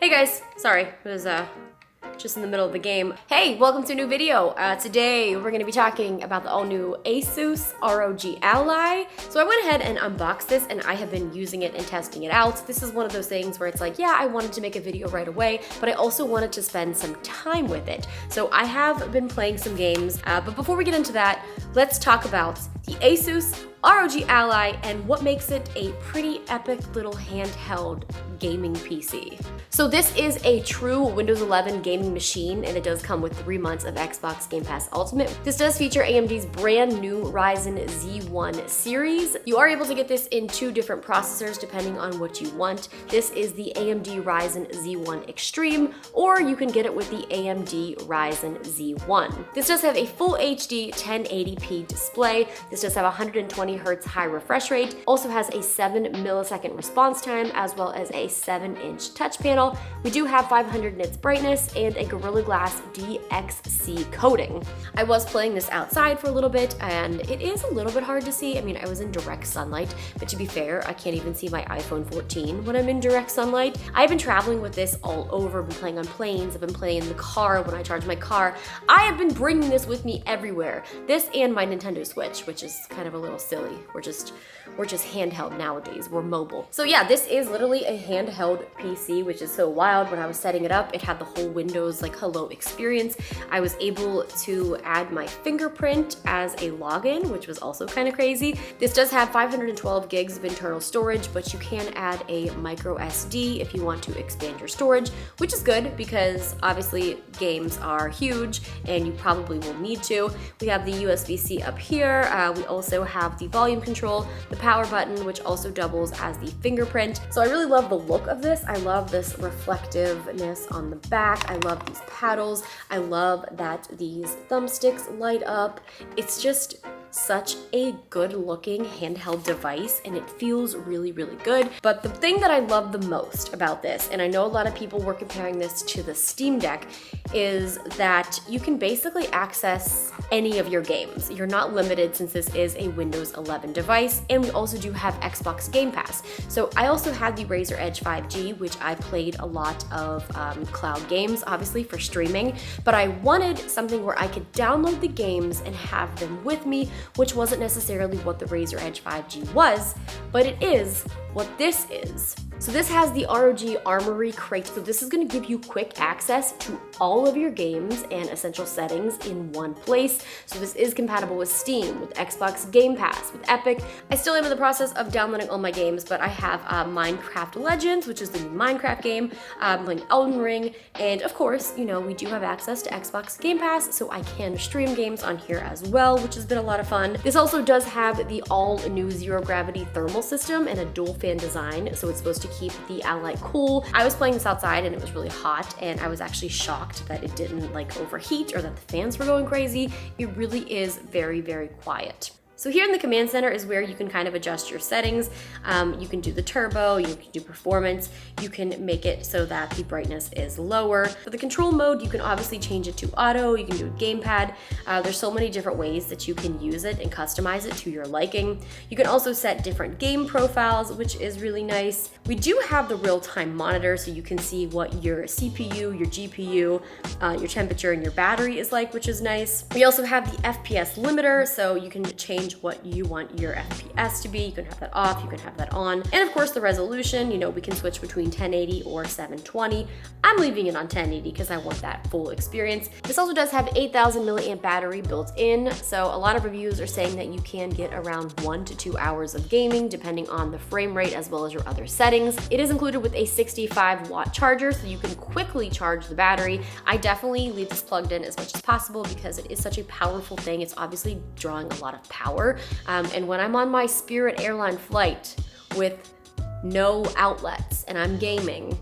Hey guys, sorry, it was just in the middle of the game. Hey, welcome to a new video. Today we're gonna be talking about the all new ASUS ROG Ally. So I went ahead and unboxed this and I have been using it and testing it out. This is one of those things where it's like, yeah, I wanted to make a video right away, but I also wanted to spend some time with it. So I have been playing some games, but before we get into that, let's talk about the ASUS ROG Ally and what makes it a pretty epic little handheld gaming PC. So this is a true Windows 11 gaming machine, and it does come with 3 months of Xbox Game Pass Ultimate. This does feature AMD's brand new Ryzen Z1 series. You are able to get this in 2 different processors depending on what you want. This is the AMD Ryzen Z1 Extreme, or you can get it with the AMD Ryzen Z1. This does have a full HD 1080p display. This does have 120 Hz high refresh rate, also has a 7 millisecond response time, as well as a 7-inch touch panel. We do have 500 nits brightness and a Gorilla Glass DXC coating. I was playing this outside for a little bit and it is a little bit hard to see. I mean, I was in direct sunlight, but to be fair, I can't even see my iPhone 14 when I'm in direct sunlight. I've been traveling with this all over. I've been playing on planes, I've been playing in the car when I charge my car. I have been bringing this with me everywhere. This and my Nintendo Switch, which is kind of a little silly. We're just handheld nowadays. We're mobile. So yeah, this is literally a handheld PC, which is so wild. When I was setting it up, it had the whole Windows like hello experience. I was able to add my fingerprint as a login, which was also kind of crazy. This does have 512 gigs of internal storage, but you can add a micro SD if you want to expand your storage, which is good because obviously games are huge and you probably will need to. We have the USB-C up here. We also have the volume control, the power button, which also doubles as the fingerprint. So I really love the look of this. I love this reflectiveness on the back. I love these paddles. I love that these thumbsticks light up. It's just such a good looking handheld device and it feels really, really good. But the thing that I love the most about this, and I know a lot of people were comparing this to the Steam Deck, is that you can basically access any of your games. You're not limited since this is a Windows 11 device, and we also do have Xbox Game Pass. So I also had the Razer Edge 5G, which I played a lot of cloud games, obviously for streaming, but I wanted something where I could download the games and have them with me, which wasn't necessarily what the Razer Edge 5G was, but it is what this is. So this has the ROG Armory crate. So this is going to give you quick access to all of your games and essential settings in one place. So this is compatible with Steam, with Xbox Game Pass, with Epic. I still am in the process of downloading all my games, but I have Minecraft Legends, which is the new Minecraft game. I'm playing Elden Ring, and of course, you know, we do have access to Xbox Game Pass, so I can stream games on here as well, which has been a lot of fun. This also does have the all-new zero gravity thermal system and a dual fan design, so it's supposed to keep the Ally cool. I was playing this outside and it was really hot, and I was actually shocked that it didn't like overheat or that the fans were going crazy. It really is very, very quiet. So here in the command center is where you can kind of adjust your settings. You can do the turbo, you can do performance, you can make it so that the brightness is lower. For the control mode, you can obviously change it to auto, you can do a gamepad. There's so many different ways that you can use it and customize it to your liking. You can also set different game profiles, which is really nice. We do have the real-time monitor, so you can see what your CPU, your GPU, your temperature, and your battery is like, which is nice. We also have the FPS limiter, so you can change what you want your FPS to be. You can have that off, you can have that on. And of course the resolution, you know, we can switch between 1080 or 720. I'm leaving it on 1080 because I want that full experience. This also does have 8,000 milliamp battery built in. So a lot of reviews are saying that you can get around 1 to 2 hours of gaming depending on the frame rate as well as your other settings. It is included with a 65 watt charger, so you can quickly charge the battery. I definitely leave this plugged in as much as possible because it is such a powerful thing. It's obviously drawing a lot of power. And when I'm on my Spirit airline flight with no outlets and I'm gaming,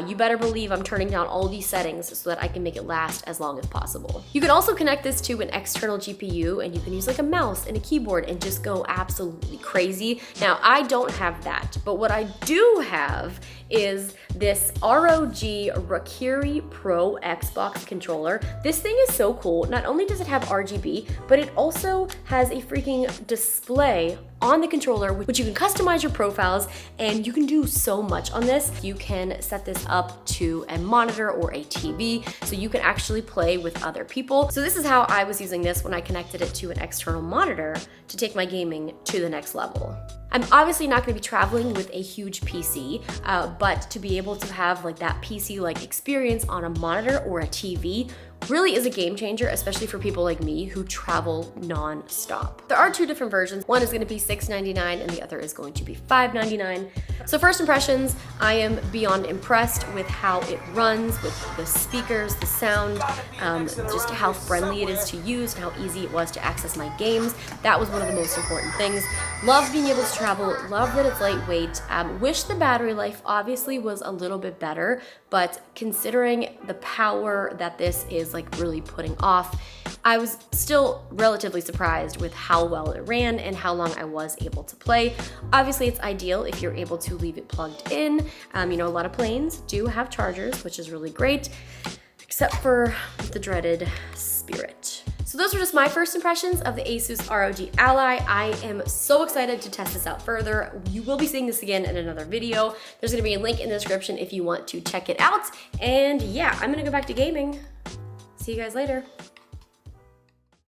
you better believe I'm turning down all these settings so that I can make it last as long as possible. You can also connect this to an external GPU and you can use like a mouse and a keyboard and just go absolutely crazy. Now, I don't have that, but what I do have is this ROG Rakiri Pro Xbox controller. This thing is so cool. Not only does it have RGB, but it also has a freaking display on the controller, which you can customize your profiles, and you can do so much on this. You can set this up to a monitor or a TV, so you can actually play with other people. So this is how I was using this when I connected it to an external monitor to take my gaming to the next level. I'm obviously not gonna be traveling with a huge PC, but to be able to have like that PC-like experience on a monitor or a TV really is a game changer, especially for people like me who travel non-stop. There are two different versions. One is gonna be $6.99 and the other is going to be $5.99. So first impressions, I am beyond impressed with how it runs, with the speakers, the sound, just how friendly it is to use and how easy it was to access my games. That was one of the most important things. Love being able to travel, love that it's lightweight. Wish the battery life obviously was a little bit better, but considering the power that this is like really putting off, I was still relatively surprised with how well it ran and how long I was able to play. Obviously, it's ideal if you're able to leave it plugged in. You know, a lot of planes do have chargers, which is really great, except for the dreaded Spirit. So those were just my first impressions of the ASUS ROG Ally. I am so excited to test this out further. You will be seeing this again in another video. There's gonna be a link in the description if you want to check it out. And yeah, I'm gonna go back to gaming. See you guys later.